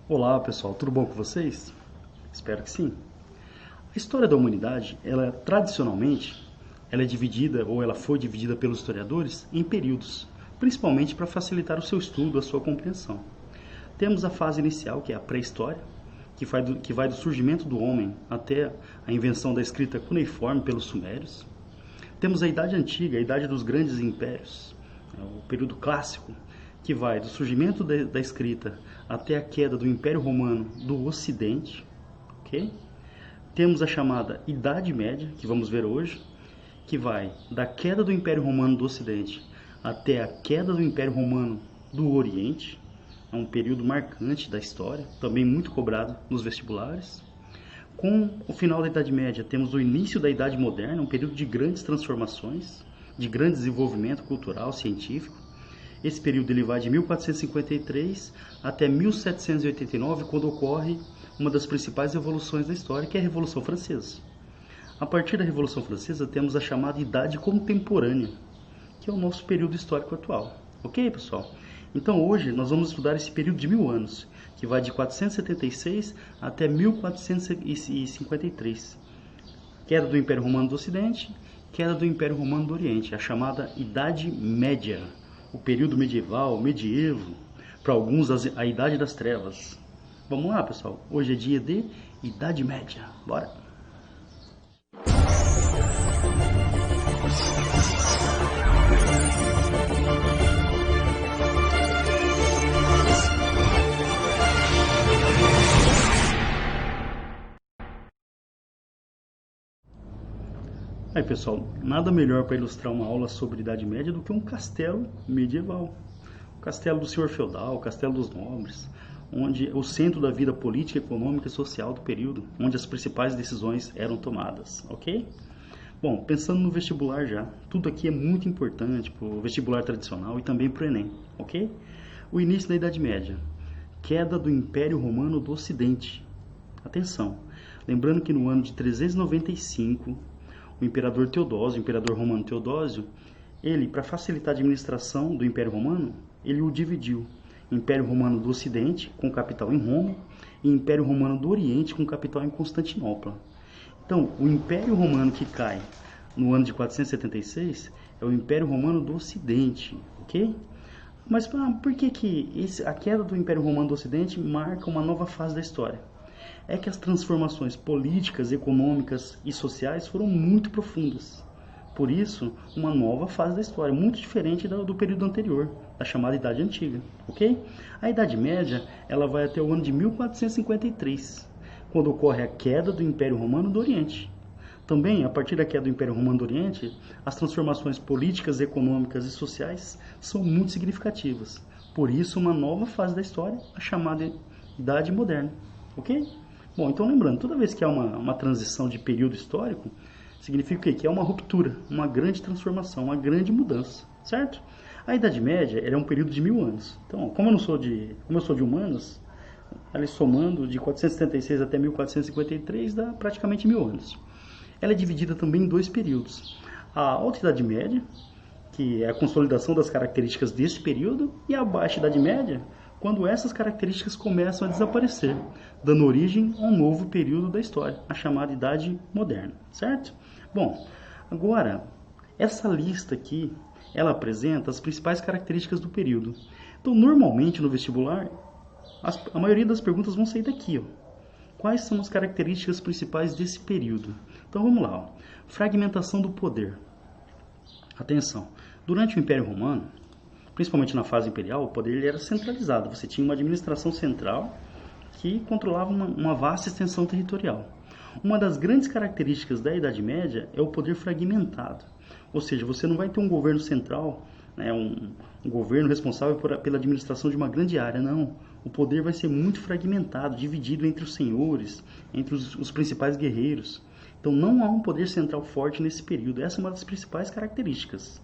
Olá pessoal, tudo bom com vocês? Espero que sim. A história da humanidade, tradicionalmente, ela é dividida, ou ela foi dividida pelos historiadores, em períodos, principalmente para facilitar o seu estudo, a sua compreensão. Temos a fase inicial, que é a pré-história, que vai do surgimento do homem até a invenção da escrita cuneiforme pelos sumérios. Temos a Idade Antiga, a Idade dos Grandes Impérios, o período clássico, que vai do surgimento da escrita até a queda do Império Romano do Ocidente. Okay? Temos a chamada Idade Média, que vamos ver hoje, que vai da queda do Império Romano do Ocidente até a queda do Império Romano do Oriente. É um período marcante da história, também muito cobrado nos vestibulares. Com o final da Idade Média, temos o início da Idade Moderna, um período de grandes transformações, de grande desenvolvimento cultural, científico. Esse período ele vai de 1453 até 1789, quando ocorre uma das principais revoluções da história, que é a Revolução Francesa. A partir da Revolução Francesa, temos a chamada Idade Contemporânea, que é o nosso período histórico atual. Ok, pessoal? Então, hoje, nós vamos estudar esse período de 1000 anos, que vai de 476 até 1453. Queda do Império Romano do Ocidente, queda do Império Romano do Oriente, a chamada Idade Média. O período medieval, medievo, para alguns a Idade das Trevas. Vamos lá, pessoal. Hoje é dia de Idade Média. Bora! Aí, pessoal, nada melhor para ilustrar uma aula sobre Idade Média do que um castelo medieval. O castelo do senhor feudal, o castelo dos nobres, onde o centro da vida política, econômica e social do período, onde as principais decisões eram tomadas, ok? Bom, pensando no vestibular já, tudo aqui é muito importante para o vestibular tradicional e também para o Enem, ok? O início da Idade Média, queda do Império Romano do Ocidente. Atenção, lembrando que no ano de 395, o imperador Teodósio, o imperador romano Teodósio, ele, para facilitar a administração do Império Romano, ele o dividiu. Império Romano do Ocidente, com capital em Roma, e Império Romano do Oriente, com capital em Constantinopla. Então, o Império Romano que cai no ano de 476 é o Império Romano do Ocidente, ok? Mas por que a queda do Império Romano do Ocidente marca uma nova fase da história? É que as transformações políticas, econômicas e sociais foram muito profundas. Por isso, uma nova fase da história, muito diferente do período anterior, da chamada Idade Antiga, ok? A Idade Média, ela vai até o ano de 1453, quando ocorre a queda do Império Romano do Oriente. Também, a partir da queda do Império Romano do Oriente, as transformações políticas, econômicas e sociais são muito significativas. Por isso, uma nova fase da história, a chamada Idade Moderna, ok? Bom, então lembrando, toda vez que há uma transição de período histórico, significa o quê? Que é uma ruptura, uma grande transformação, uma grande mudança, certo? A Idade Média é um período de 1000 anos. Então, como eu sou de humanas, ali somando de 476 até 1453 dá praticamente 1000 anos. Ela é dividida também em dois períodos. A Alta Idade Média, que é a consolidação das características desse período, e a Baixa Idade Média, quando essas características começam a desaparecer, dando origem a um novo período da história, a chamada Idade Moderna, certo? Bom, agora, essa lista aqui, ela apresenta as principais características do período. Então, normalmente no vestibular, a maioria das perguntas vão sair daqui, ó. Quais são as características principais desse período? Então, vamos lá, ó. Fragmentação do poder. Atenção, durante o Império Romano, principalmente na fase imperial, o poder ele era centralizado. Você tinha uma administração central que controlava uma vasta extensão territorial. Uma das grandes características da Idade Média é o poder fragmentado. Ou seja, você não vai ter um governo central, né, um governo responsável pela administração de uma grande área, não. O poder vai ser muito fragmentado, dividido entre os senhores, entre os principais guerreiros. Então não há um poder central forte nesse período. Essa é uma das principais características.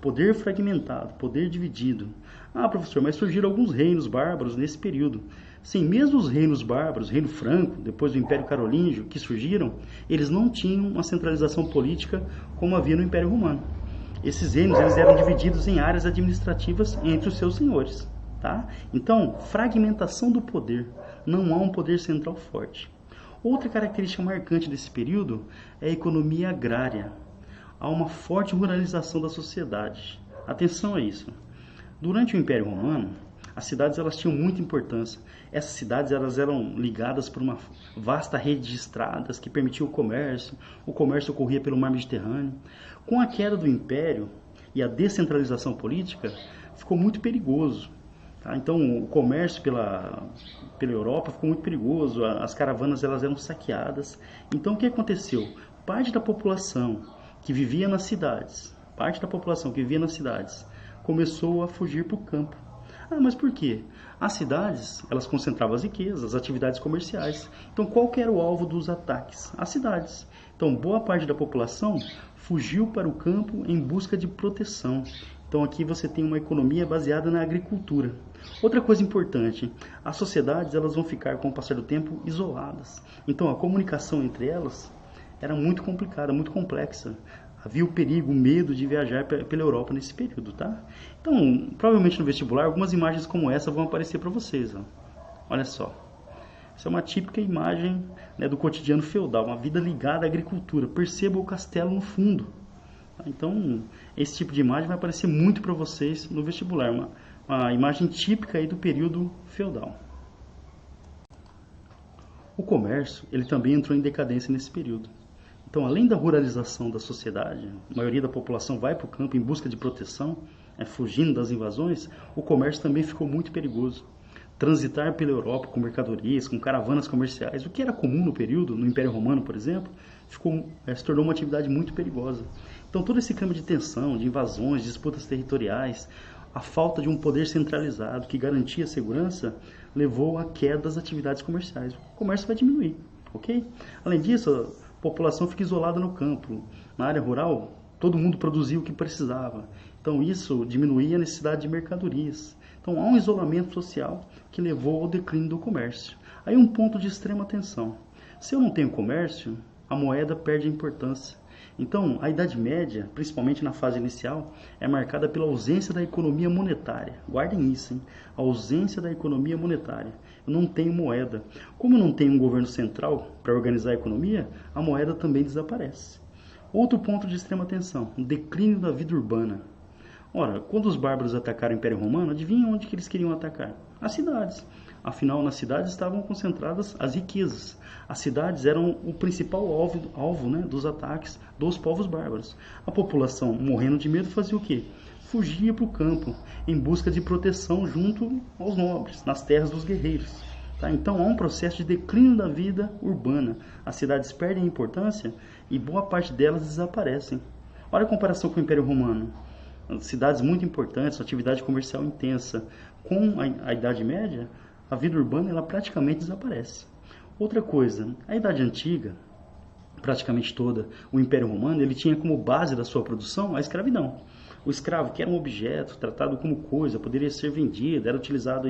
Poder fragmentado, poder dividido. Ah, professor, mas surgiram alguns reinos bárbaros nesse período. Sim, mesmo os reinos bárbaros, reino franco, depois do Império Carolíngio, que surgiram, eles não tinham uma centralização política como havia no Império Romano. Esses reinos eles eram divididos em áreas administrativas entre os seus senhores. Tá? Então, fragmentação do poder. Não há um poder central forte. Outra característica marcante desse período é a economia agrária. Há uma forte ruralização da sociedade. Atenção a isso. Durante o Império Romano, as cidades elas tinham muita importância. Essas cidades elas eram ligadas por uma vasta rede de estradas que permitia o comércio. O comércio ocorria pelo mar Mediterrâneo. Com a queda do Império e a descentralização política, ficou muito perigoso. Tá? Então, o comércio pela Europa ficou muito perigoso. As caravanas elas eram saqueadas. Então, o que aconteceu? Parte da população que vivia nas cidades, começou a fugir para o campo. Mas por quê? As cidades, elas concentravam as riquezas, as atividades comerciais. Então, qual que era o alvo dos ataques? As cidades. Então, boa parte da população fugiu para o campo em busca de proteção. Então, aqui você tem uma economia baseada na agricultura. Outra coisa importante, as sociedades elas vão ficar, com o passar do tempo, isoladas. Então, a comunicação entre elas era muito complicada, muito complexa. Havia o perigo, o medo de viajar pela Europa nesse período, tá? Então, provavelmente no vestibular, algumas imagens como essa vão aparecer para vocês. Ó. Olha só. Essa é uma típica imagem, né, do cotidiano feudal, uma vida ligada à agricultura. Perceba o castelo no fundo. Tá? Então, esse tipo de imagem vai aparecer muito para vocês no vestibular. Uma imagem típica aí do período feudal. O comércio, ele também entrou em decadência nesse período. Então, além da ruralização da sociedade, a maioria da população vai para o campo em busca de proteção, fugindo das invasões, o comércio também ficou muito perigoso. Transitar pela Europa com mercadorias, com caravanas comerciais, o que era comum no período, no Império Romano, por exemplo, se tornou uma atividade muito perigosa. Então, todo esse clima de tensão, de invasões, disputas territoriais, a falta de um poder centralizado que garantia a segurança, levou à queda das atividades comerciais. O comércio vai diminuir, ok? Além disso, a população fica isolada no campo. Na área rural, todo mundo produzia o que precisava. Então, isso diminuía a necessidade de mercadorias. Então, há um isolamento social que levou ao declínio do comércio. Aí, um ponto de extrema atenção. Se eu não tenho comércio, a moeda perde a importância. Então, a Idade Média, principalmente na fase inicial, é marcada pela ausência da economia monetária. Guardem isso, hein? A ausência da economia monetária. Eu não tenho moeda. Como eu não tenho um governo central para organizar a economia, a moeda também desaparece. Outro ponto de extrema atenção, o declínio da vida urbana. Ora, quando os bárbaros atacaram o Império Romano, adivinha onde que eles queriam atacar? As cidades. Afinal, nas cidades estavam concentradas as riquezas. As cidades eram o principal alvo, né, dos ataques dos povos bárbaros. A população, morrendo de medo, fazia o quê? Fugia para o campo, em busca de proteção junto aos nobres, nas terras dos guerreiros. Tá? Então, há um processo de declínio da vida urbana. As cidades perdem importância e boa parte delas desaparecem. Olha a comparação com o Império Romano. Cidades muito importantes, atividade comercial intensa. Com a Idade Média, a vida urbana ela praticamente desaparece. Outra coisa, a Idade Antiga, praticamente toda, o Império Romano, ele tinha como base da sua produção a escravidão. O escravo, que era um objeto, tratado como coisa, poderia ser vendido, era utilizado,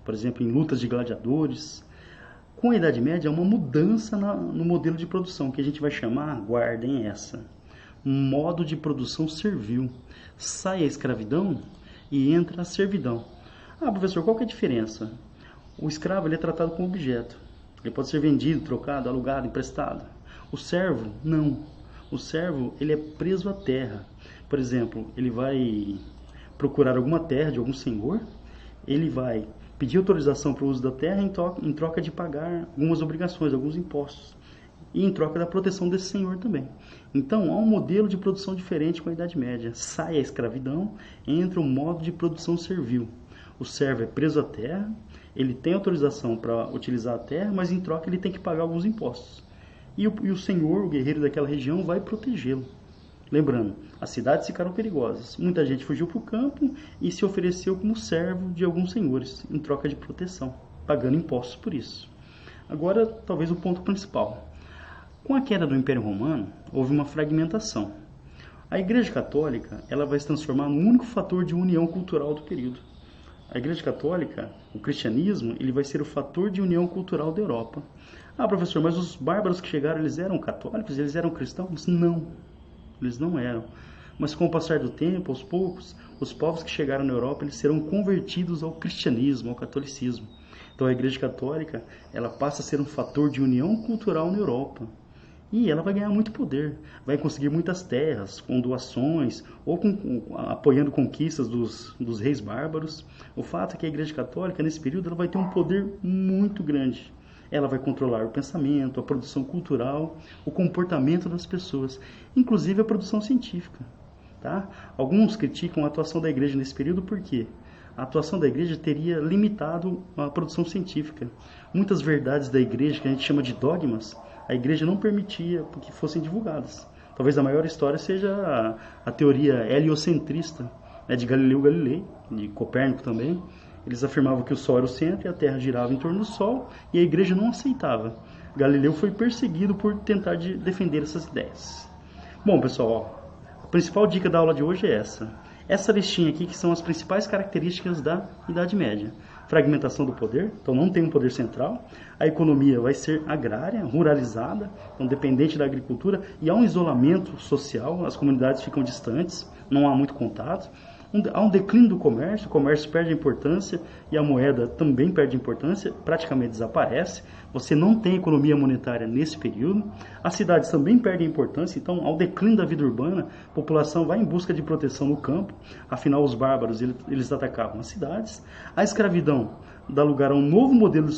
por exemplo, em lutas de gladiadores. Com a Idade Média, há uma mudança no modelo de produção, que a gente vai chamar, guardem essa, modo de produção servil. Sai a escravidão e entra a servidão. Professor, qual que é a diferença? O escravo ele é tratado como objeto. Ele pode ser vendido, trocado, alugado, emprestado. O servo, não. O servo ele é preso à terra. Por exemplo, ele vai procurar alguma terra de algum senhor, ele vai pedir autorização para o uso da terra em troca de pagar algumas obrigações, alguns impostos. E em troca da proteção desse senhor também. Então, há um modelo de produção diferente com a Idade Média. Sai a escravidão, entra um modo de produção servil. O servo é preso à terra, ele tem autorização para utilizar a terra, mas em troca ele tem que pagar alguns impostos. E o senhor, o guerreiro daquela região, vai protegê-lo. Lembrando, as cidades ficaram perigosas. Muita gente fugiu para o campo e se ofereceu como servo de alguns senhores, em troca de proteção, pagando impostos por isso. Agora, talvez o ponto principal. Com a queda do Império Romano, houve uma fragmentação. A Igreja Católica ela vai se transformar no único fator de união cultural do período. A Igreja Católica, o cristianismo, ele vai ser o fator de união cultural da Europa. Professor, mas os bárbaros que chegaram, eles eram católicos? Eles eram cristãos? Não, eles não eram. mas com o passar do tempo, aos poucos, os povos que chegaram na Europa, eles serão convertidos ao cristianismo, ao catolicismo. Então a Igreja Católica, ela passa a ser um fator de união cultural na Europa. E ela vai ganhar muito poder, vai conseguir muitas terras, com doações, ou apoiando conquistas dos reis bárbaros. O fato é que a Igreja Católica, nesse período, ela vai ter um poder muito grande. Ela vai controlar o pensamento, a produção cultural, o comportamento das pessoas, inclusive a produção científica. Tá? Alguns criticam a atuação da Igreja nesse período porque a atuação da Igreja teria limitado a produção científica. Muitas verdades da Igreja, que a gente chama de dogmas, a Igreja não permitia que fossem divulgadas. Talvez a maior história seja a teoria heliocentrista, né, de Galileu Galilei, de Copérnico também. Eles afirmavam que o Sol era o centro e a Terra girava em torno do Sol, e a Igreja não aceitava. Galileu foi perseguido por tentar defender essas ideias. Bom, pessoal, a principal dica da aula de hoje é essa. Essa listinha aqui que são as principais características da Idade Média. Fragmentação do poder, então não tem um poder central. A economia vai ser agrária, ruralizada, então dependente da agricultura, e há um isolamento social, as comunidades ficam distantes, não há muito contato. Há um declínio do comércio, o comércio perde a importância e a moeda também perde importância, praticamente desaparece. Você não tem economia monetária nesse período. As cidades também perdem importância, então ao declínio da vida urbana, a população vai em busca de proteção no campo, afinal os bárbaros eles atacavam as cidades. A escravidão dá lugar a um novo modelo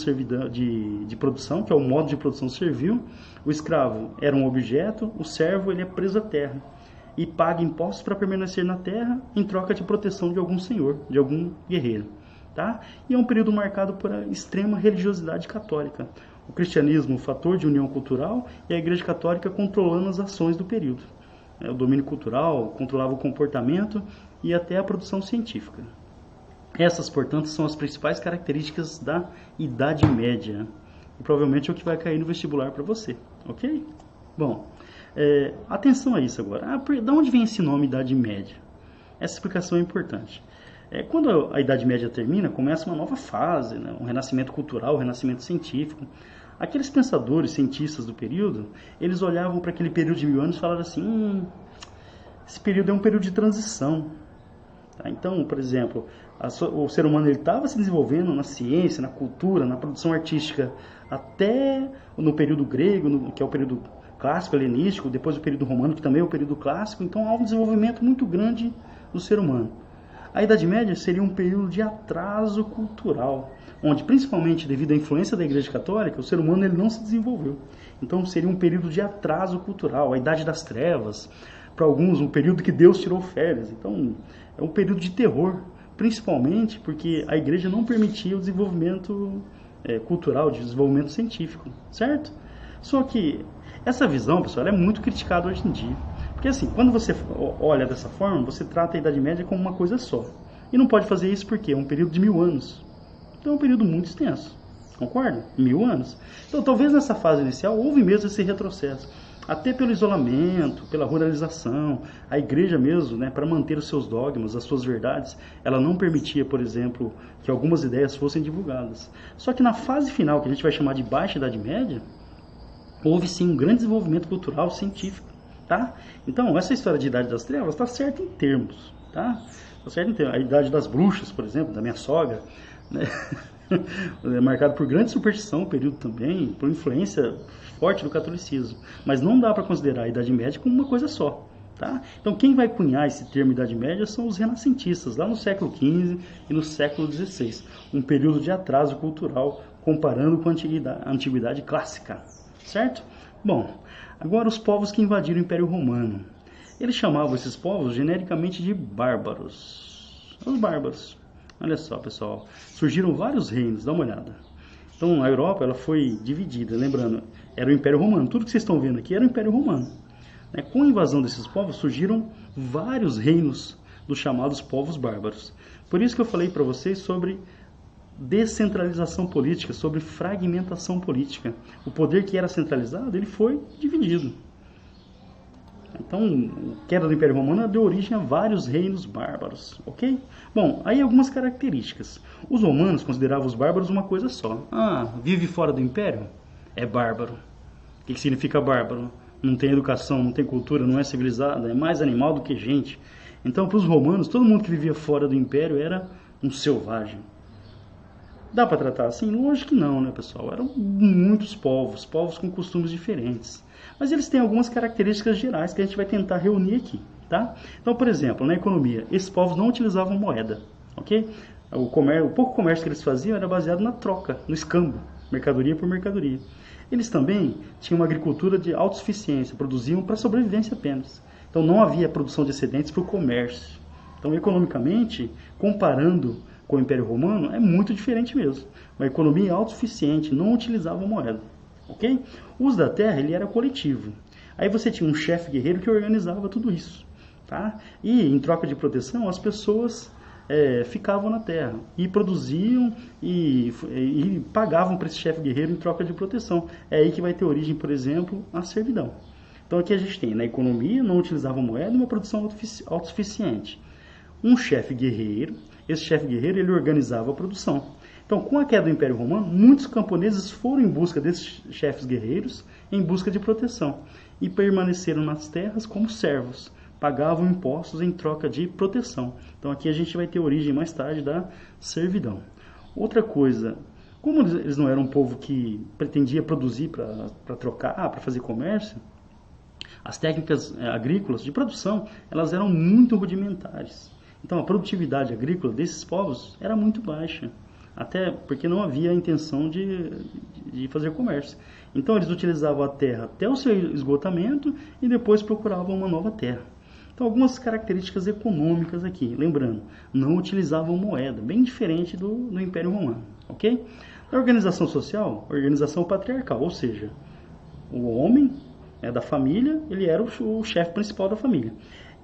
de produção, que é o modo de produção servil. O escravo era um objeto, o servo ele é preso à terra e paga impostos para permanecer na terra em troca de proteção de algum senhor, de algum guerreiro. Tá? E é um período marcado por extrema religiosidade católica. O cristianismo, fator de união cultural, e a Igreja Católica controlando as ações do período. O domínio cultural controlava o comportamento e até a produção científica. Essas, portanto, são as principais características da Idade Média. E provavelmente é o que vai cair no vestibular para você, ok? Bom, atenção a isso agora. De onde vem esse nome Idade Média? Essa explicação é importante. Quando a Idade Média termina, começa uma nova fase, né? Um renascimento cultural, um renascimento científico. Aqueles pensadores, cientistas do período, eles olhavam para aquele período de 1000 anos e falaram assim, esse período é um período de transição. Tá? Então, por exemplo, o ser humano estava se desenvolvendo na ciência, na cultura, na produção artística, até no período grego, que é o período clássico, helenístico, depois o período romano, que também é o período clássico. Então há um desenvolvimento muito grande do ser humano. A Idade Média seria um período de atraso cultural, onde, principalmente devido à influência da Igreja Católica, o ser humano ele não se desenvolveu. Então seria um período de atraso cultural, a Idade das Trevas, para alguns um período que Deus tirou férias. Então é um período de terror, principalmente porque a Igreja não permitia o desenvolvimento cultural, de desenvolvimento científico, certo? Só que essa visão, pessoal, é muito criticada hoje em dia. Porque assim, quando você olha dessa forma, você trata a Idade Média como uma coisa só. E não pode fazer isso porque é um período de 1000 anos. Então é um período muito extenso. Concorda? 1000 anos. Então talvez nessa fase inicial houve mesmo esse retrocesso. Até pelo isolamento, pela ruralização, a igreja mesmo, né, para manter os seus dogmas, as suas verdades, ela não permitia, por exemplo, que algumas ideias fossem divulgadas. Só que na fase final, que a gente vai chamar de Baixa Idade Média, houve sim um grande desenvolvimento cultural, científico. Tá? Então, essa história de Idade das Trevas está certa em termos. Tá? Tá certo em termos. A Idade das Bruxas, por exemplo, da minha sogra, né? É marcado por grande superstição, o período também, por influência forte do catolicismo. Mas não dá para considerar a Idade Média como uma coisa só. Tá? Então, quem vai cunhar esse termo Idade Média são os renascentistas, lá no século XV e no século XVI. Um período de atraso cultural, comparando com a Antiguidade Clássica. Certo? Bom, agora os povos que invadiram o Império Romano. Eles chamavam esses povos genericamente de bárbaros. Os bárbaros. Olha só, pessoal. Surgiram vários reinos, dá uma olhada. Então, a Europa ela foi dividida. Lembrando, era o Império Romano. Tudo que vocês estão vendo aqui era o Império Romano. Com a invasão desses povos, surgiram vários reinos dos chamados povos bárbaros. Por isso que eu falei para vocês sobre descentralização política, sobre fragmentação política. O poder que era centralizado, ele foi dividido. Então, a queda do Império Romano deu origem a vários reinos bárbaros, ok? Bom, aí algumas características. Os romanos consideravam os bárbaros uma coisa só. Vive fora do Império? É bárbaro. O que significa bárbaro? não tem educação, não tem cultura, não é civilizada, é mais animal do que gente. Então, para os romanos, todo mundo que vivia fora do império era um selvagem. Dá para tratar assim? Lógico que não, né, pessoal? Eram muitos povos, povos com costumes diferentes. Mas eles têm algumas características gerais que a gente vai tentar reunir aqui, tá? Então, por exemplo, na economia, esses povos não utilizavam moeda, ok? O pouco comércio que eles faziam era baseado na troca, no escambo, mercadoria por mercadoria. Eles também tinham uma agricultura de autossuficiência, produziam para sobrevivência apenas. Então não havia produção de excedentes para o comércio. Então, economicamente, comparando com o Império Romano, é muito diferente mesmo. Uma economia autossuficiente, não utilizava moeda. Ok? O uso da terra ele era coletivo. Aí você tinha um chefe guerreiro que organizava tudo isso. Tá? E em troca de proteção, as pessoas ficavam na terra e produziam e pagavam para esse chefe guerreiro em troca de proteção. É aí que vai ter origem, por exemplo, a servidão. Então aqui a gente tem, na economia, não utilizava moeda, uma produção autossuficiente. Um chefe guerreiro, esse chefe guerreiro ele organizava a produção. Então, com a queda do Império Romano, muitos camponeses foram em busca desses chefes guerreiros, em busca de proteção, e permaneceram nas terras como servos, pagavam impostos em troca de proteção. Então aqui a gente vai ter origem mais tarde da servidão. Outra coisa, como eles não eram um povo que pretendia produzir para trocar, para fazer comércio, as técnicas agrícolas de produção, elas eram muito rudimentares. Então a produtividade agrícola desses povos era muito baixa, até porque não havia a intenção de fazer comércio. Então eles utilizavam a terra até o seu esgotamento e depois procuravam uma nova terra. Então algumas características econômicas aqui, lembrando, não utilizavam moeda, bem diferente do Império Romano, ok? A organização social, organização patriarcal, ou seja, o homem da família, ele era o chefe principal da família.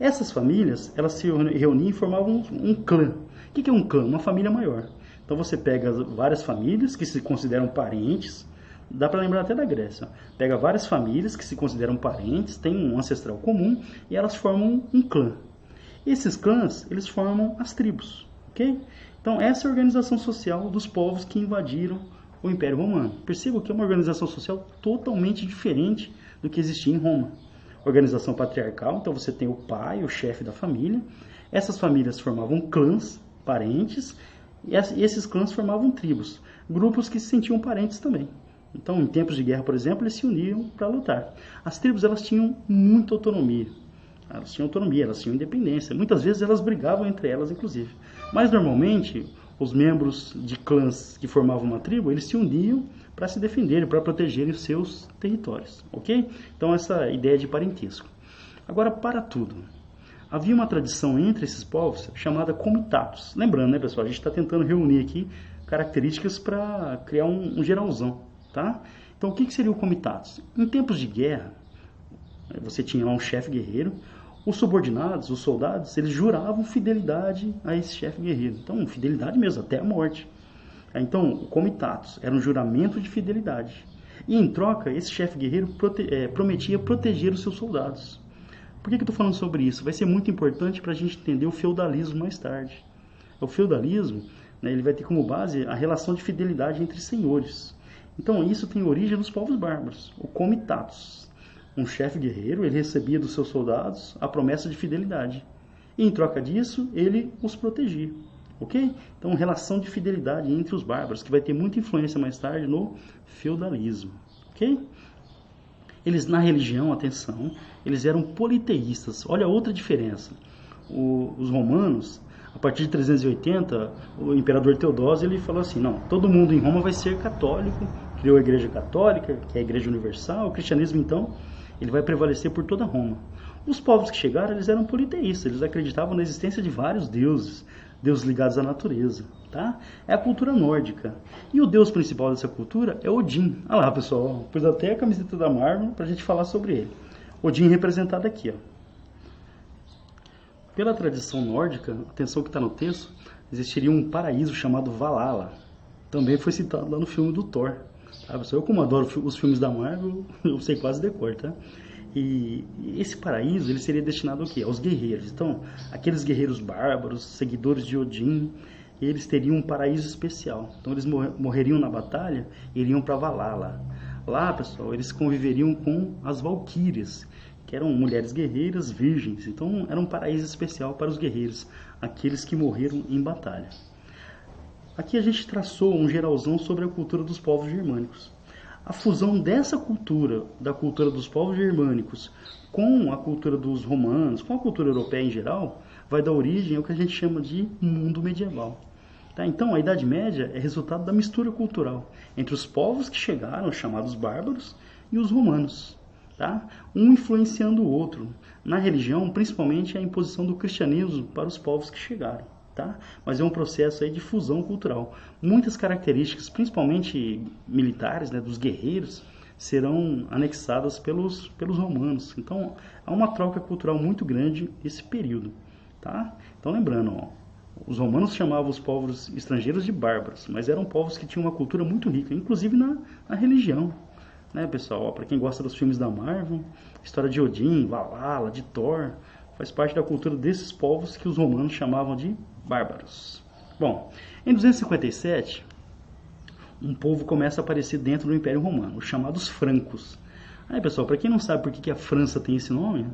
Essas famílias, elas se reuniam e formavam um clã. O que é um clã? Uma família maior. Então você pega várias famílias que se consideram parentes, dá para lembrar até da Grécia. Pega várias famílias que se consideram parentes, têm um ancestral comum e elas formam um clã. Esses clãs, eles formam as tribos, ok? Então essa é a organização social dos povos que invadiram o Império Romano. Perceba que é uma organização social totalmente diferente do que existia em Roma. Organização patriarcal, então você tem o pai, o chefe da família. Essas famílias formavam clãs, parentes, e esses clãs formavam tribos, grupos que se sentiam parentes também. Então, em tempos de guerra, por exemplo, eles se uniam para lutar. As tribos, elas tinham muita autonomia. Elas tinham independência. Muitas vezes elas brigavam entre elas, inclusive. Mas, normalmente, os membros de clãs que formavam uma tribo, eles se uniam para se defenderem, para protegerem os seus territórios, ok? Então, essa ideia de parentesco. Agora, para tudo. Havia uma tradição entre esses povos chamada comitatus. Lembrando, né, pessoal, a gente está tentando reunir aqui características para criar um geralzão, tá? Então, o que seria o comitatus? Em tempos de guerra, você tinha lá um chefe guerreiro, os subordinados, os soldados, eles juravam fidelidade a esse chefe guerreiro. Então, fidelidade mesmo, até a morte. Então, o comitatus era um juramento de fidelidade. E, em troca, esse chefe guerreiro prometia proteger os seus soldados. Por que eu estou falando sobre isso? Vai ser muito importante para a gente entender o feudalismo mais tarde. O feudalismo, né, ele vai ter como base a relação de fidelidade entre senhores. Então, isso tem origem nos povos bárbaros, o comitatus. Um chefe guerreiro, ele recebia dos seus soldados a promessa de fidelidade. E, em troca disso, ele os protegia. Ok? Então, relação de fidelidade entre os bárbaros, que vai ter muita influência mais tarde no feudalismo. Ok? Eles, na religião, atenção, eles eram politeístas. Olha outra diferença. Os romanos, a partir de 380, o imperador Teodósio ele falou assim, não, todo mundo em Roma vai ser católico, criou a igreja católica, que é a igreja universal, o cristianismo, então, ele vai prevalecer por toda Roma. Os povos que chegaram, eles eram politeístas, eles acreditavam na existência de vários deuses ligados à natureza, tá? É a cultura nórdica. E o deus principal dessa cultura é Odin. Olha lá, pessoal, pus até a camiseta da Marvel para a gente falar sobre ele. Odin representado aqui, ó. Pela tradição nórdica, atenção que está no texto, existiria um paraíso chamado Valhalla. Também foi citado lá no filme do Thor. Tá? Eu, como adoro os filmes da Marvel, eu sei quase decor, tá? E esse paraíso ele seria destinado ao quê? Aos guerreiros. Então, aqueles guerreiros bárbaros, seguidores de Odin, eles teriam um paraíso especial. Então, eles morreriam na batalha e iriam para Valhalla. Lá, pessoal, eles conviveriam com as valquírias, que eram mulheres guerreiras virgens. Então, era um paraíso especial para os guerreiros, aqueles que morreram em batalha. Aqui a gente traçou um geralzão sobre a cultura dos povos germânicos. A fusão dessa cultura, da cultura dos povos germânicos, com a cultura dos romanos, com a cultura europeia em geral, vai dar origem ao que a gente chama de mundo medieval. Tá? Então, a Idade Média é resultado da mistura cultural entre os povos que chegaram, chamados bárbaros, e os romanos. Tá? Um influenciando o outro. Na religião, principalmente a imposição do cristianismo para os povos que chegaram. Tá? Mas é um processo aí de fusão cultural. Muitas características, principalmente militares, né, dos guerreiros, serão anexadas pelos romanos. Então, há uma troca cultural muito grande nesse período. Tá? Então, lembrando, ó, os romanos chamavam os povos estrangeiros de bárbaros, mas eram povos que tinham uma cultura muito rica, inclusive na religião. Né, pessoal? Para quem gosta dos filmes da Marvel, história de Odin, Valhalla, de Thor, faz parte da cultura desses povos que os romanos chamavam de bárbaros. Bom, em 257, um povo começa a aparecer dentro do Império Romano, os chamados francos. Aí, pessoal, para quem não sabe por que a França tem esse nome,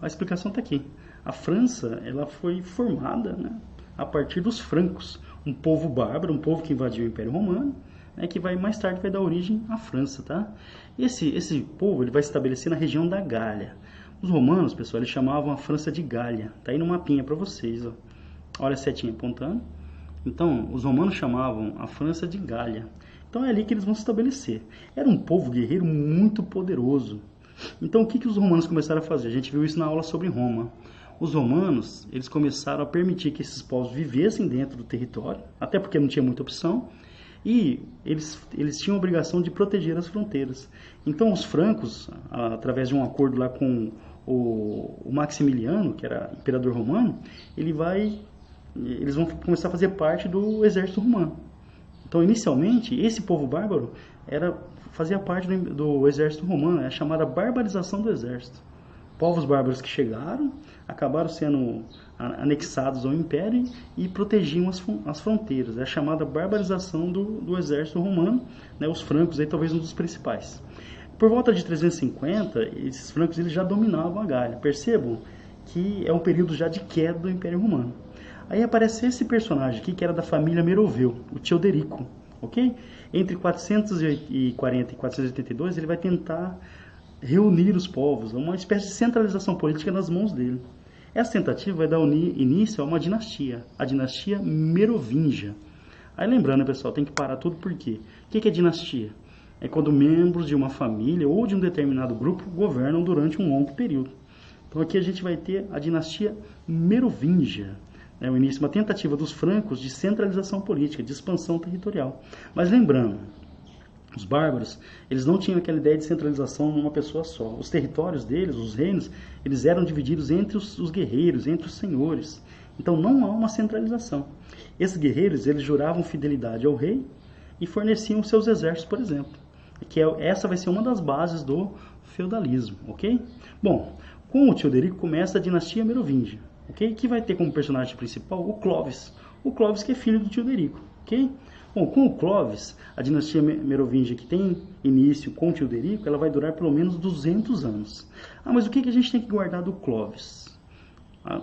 a explicação está aqui. A França, ela foi formada, né, a partir dos francos, um povo bárbaro, um povo que invadiu o Império Romano, né, que mais tarde vai dar origem à França, tá? Esse povo ele vai se estabelecer na região da Gália. Os romanos, pessoal, eles chamavam a França de Gália. Tá aí no mapinha para vocês, ó. Olha a setinha apontando. Então, os romanos chamavam a França de Gália. Então é ali que eles vão se estabelecer. Era um povo guerreiro muito poderoso. Então o que os romanos começaram a fazer? A gente viu isso na aula sobre Roma. Os romanos, eles começaram a permitir que esses povos vivessem dentro do território, até porque não tinha muita opção, e eles tinham a obrigação de proteger as fronteiras. Então os francos, através de um acordo lá com o Maximiliano, que era imperador romano, eles vão começar a fazer parte do exército romano. Então, inicialmente, esse povo bárbaro fazia parte do exército romano, é a chamada barbarização do exército. Povos bárbaros que chegaram, acabaram sendo anexados ao império e protegiam as fronteiras. É a chamada barbarização do exército romano, né, os francos, aí, talvez um dos principais. Por volta de 350, esses francos eles já dominavam a Gália. Percebam que é um período já de queda do Império Romano. Aí aparece esse personagem aqui, que era da família Meroveu, o Teoderico, ok? Entre 440 e 482, ele vai tentar reunir os povos, uma espécie de centralização política nas mãos dele. Essa tentativa vai dar início a uma dinastia, a dinastia Merovingia. Aí lembrando, pessoal, tem que parar tudo por quê? O que é dinastia? É quando membros de uma família ou de um determinado grupo governam durante um longo período. Então aqui a gente vai ter a dinastia Merovingia. O início, uma tentativa dos francos de centralização política, de expansão territorial. Mas lembrando, os bárbaros, eles não tinham aquela ideia de centralização numa pessoa só. Os territórios deles, os reinos, eles eram divididos entre os guerreiros, entre os senhores. Então não há uma centralização. Esses guerreiros, eles juravam fidelidade ao rei e forneciam seus exércitos, por exemplo. Essa vai ser uma das bases do feudalismo, ok? Bom, com o Teoderico começa a dinastia Merovingia. Okay? Que vai ter como personagem principal o Clovis. O Clovis que é filho do Teoderico. Okay? Bom, com o Clovis, a dinastia Merovingia que tem início com o Teoderico, ela vai durar pelo menos 200 anos. Mas o que a gente tem que guardar do Clovis?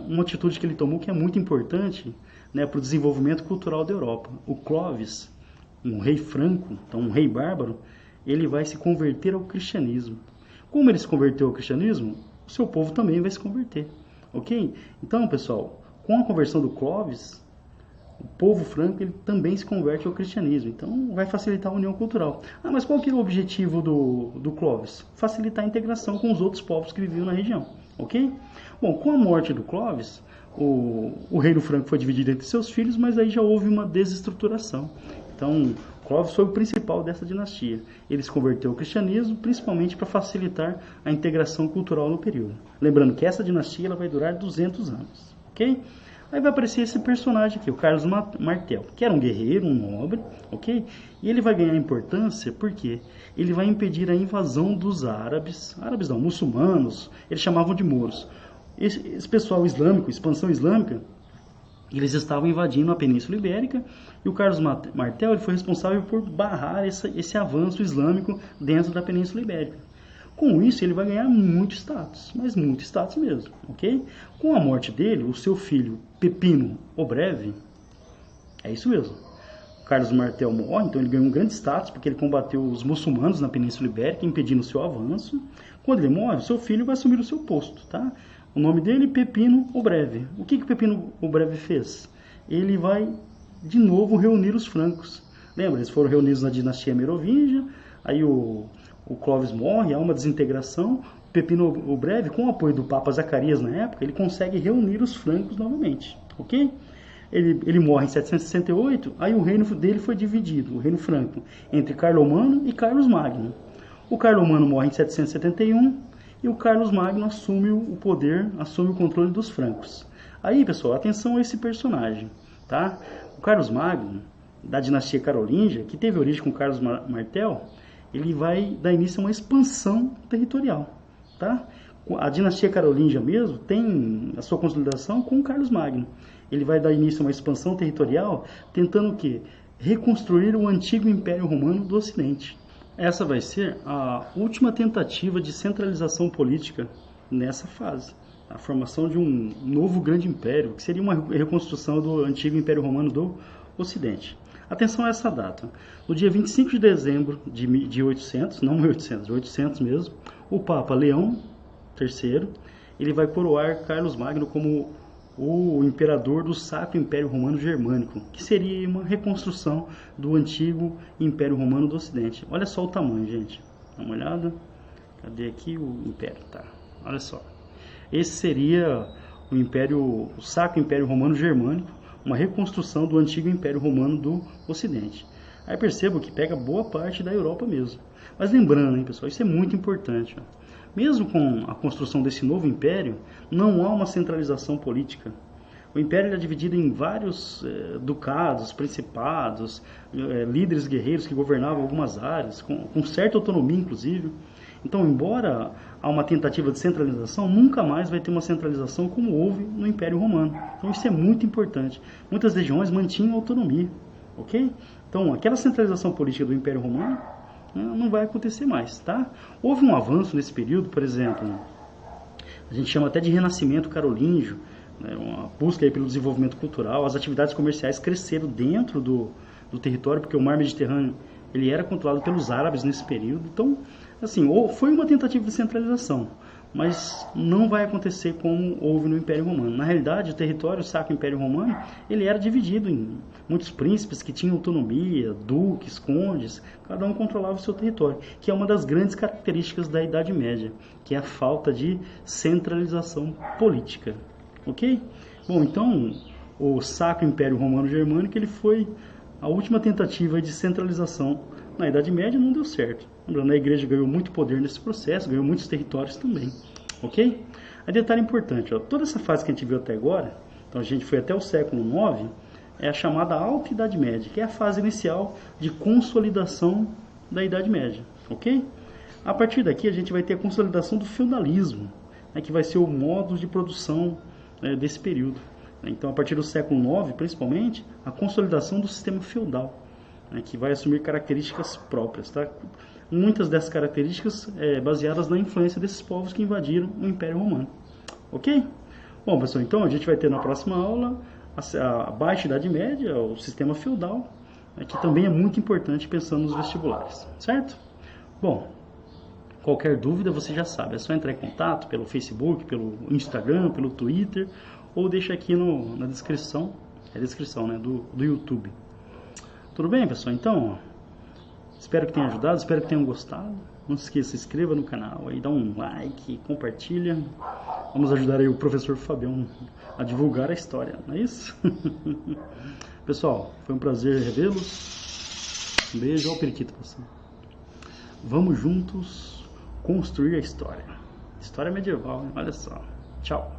Uma atitude que ele tomou que é muito importante, né, para o desenvolvimento cultural da Europa. O Clovis, um rei franco, então um rei bárbaro, ele vai se converter ao cristianismo. Como ele se converteu ao cristianismo, o seu povo também vai se converter. Ok? Então, pessoal, com a conversão do Clovis, o povo franco ele também se converte ao cristianismo. Então, vai facilitar a união cultural. Mas qual que é o objetivo do Clovis? Facilitar a integração com os outros povos que viviam na região. Ok? Bom, com a morte do Clovis, o reino franco foi dividido entre seus filhos, mas aí já houve uma desestruturação. Então, Clovis foi o principal dessa dinastia. Ele se converteu ao cristianismo, principalmente para facilitar a integração cultural no período. Lembrando que essa dinastia ela vai durar 200 anos. Ok? Aí vai aparecer esse personagem aqui, o Carlos Martel, que era um guerreiro, um nobre, ok? E ele vai ganhar importância porque ele vai impedir a invasão dos árabes não, muçulmanos, eles chamavam de mouros. Esse pessoal islâmico, expansão islâmica, Eles estavam invadindo a Península Ibérica e o Carlos Martel ele foi responsável por barrar esse avanço islâmico dentro da Península Ibérica. Com isso, ele vai ganhar muito status, mas muito status mesmo, ok? Com a morte dele, o seu filho Pepino o Breve, é isso mesmo. O Carlos Martel morre, então ele ganhou um grande status porque ele combateu os muçulmanos na Península Ibérica, impedindo o seu avanço. Quando ele morre, o seu filho vai assumir o seu posto, tá? O nome dele, Pepino o Breve. O que Pepino o Breve fez? Ele vai, de novo, reunir os francos. Lembra? Eles foram reunidos na dinastia Merovingia, aí o Clovis morre, há uma desintegração. Pepino o Breve, com o apoio do Papa Zacarias na época, ele consegue reunir os francos novamente, ok? Ele morre em 768, aí o reino dele foi dividido, o reino franco, entre Carlomano e Carlos Magno. O Carlomano morre em 771 e o Carlos Magno assume o poder, assume o controle dos francos. Aí, pessoal, atenção a esse personagem, tá? O Carlos Magno, da dinastia carolíngia, que teve origem com Carlos Martel, ele vai dar início a uma expansão territorial, tá? A dinastia carolíngia mesmo tem a sua consolidação com Carlos Magno. Ele vai dar início a uma expansão territorial, tentando o quê? Reconstruir o antigo Império Romano do Ocidente. Essa vai ser a última tentativa de centralização política nessa fase. A formação de um novo grande império, que seria uma reconstrução do antigo Império Romano do Ocidente. Atenção a essa data. No dia 25 de dezembro de 800, não 1800, de 800 mesmo, o Papa Leão III, ele vai coroar Carlos Magno como o imperador do Sacro Império Romano Germânico, que seria uma reconstrução do antigo Império Romano do Ocidente. Olha só o tamanho, gente. Dá uma olhada. Cadê aqui o Império? Tá. Olha só. Esse seria o Sacro Império Romano Germânico, uma reconstrução do antigo Império Romano do Ocidente. Aí percebo que pega boa parte da Europa mesmo. Mas lembrando, hein, pessoal, isso é muito importante. Ó. Mesmo com a construção desse novo império, não há uma centralização política. O império é dividido em vários ducados, principados, líderes guerreiros que governavam algumas áreas, com certa autonomia, inclusive. Então, embora há uma tentativa de centralização, nunca mais vai ter uma centralização como houve no Império Romano. Então, isso é muito importante. Muitas regiões mantinham autonomia, ok? Então, aquela centralização política do Império Romano não vai acontecer mais, tá? Houve um avanço nesse período, por exemplo, a gente chama até de renascimento carolíngio, né, uma busca aí pelo desenvolvimento cultural, as atividades comerciais cresceram dentro do território, porque o mar Mediterrâneo ele era controlado pelos árabes nesse período. Então, assim, foi uma tentativa de centralização, mas não vai acontecer como houve no Império Romano. Na realidade, o território, o Sacro Império Romano, ele era dividido em muitos príncipes que tinham autonomia, duques, condes, cada um controlava o seu território, que é uma das grandes características da Idade Média, que é a falta de centralização política, ok? Bom, então, o Sacro Império Romano Germânico, ele foi a última tentativa de centralização na Idade Média, não deu certo. Lembrando, a igreja ganhou muito poder nesse processo, ganhou muitos territórios também, ok? Aí detalhe importante, ó, toda essa fase que a gente viu até agora, então a gente foi até o século IX, é a chamada Alta Idade Média, que é a fase inicial de consolidação da Idade Média, ok? A partir daqui a gente vai ter a consolidação do feudalismo, né, que vai ser o modo de produção desse período. Então, a partir do século IX, principalmente, a consolidação do sistema feudal, né, que vai assumir características próprias. Tá? Muitas dessas características baseadas na influência desses povos que invadiram o Império Romano. Ok? Bom, pessoal, então a gente vai ter na próxima aula a Baixa Idade Média, o sistema feudal, né, que também é muito importante pensando nos vestibulares. Certo? Bom, qualquer dúvida você já sabe, é só entrar em contato pelo Facebook, pelo Instagram, pelo Twitter, ou deixa aqui na descrição, né, do YouTube. Tudo bem, pessoal? Então, espero que tenha ajudado, espero que tenham gostado. Não se esqueça, se inscreva no canal, aí dá um like, compartilha. Vamos ajudar aí o professor Fabião a divulgar a história, não é isso? Pessoal, foi um prazer revê-los. Um beijo, ao periquito pra você. Vamos juntos construir a história. História medieval, hein? Olha só. Tchau.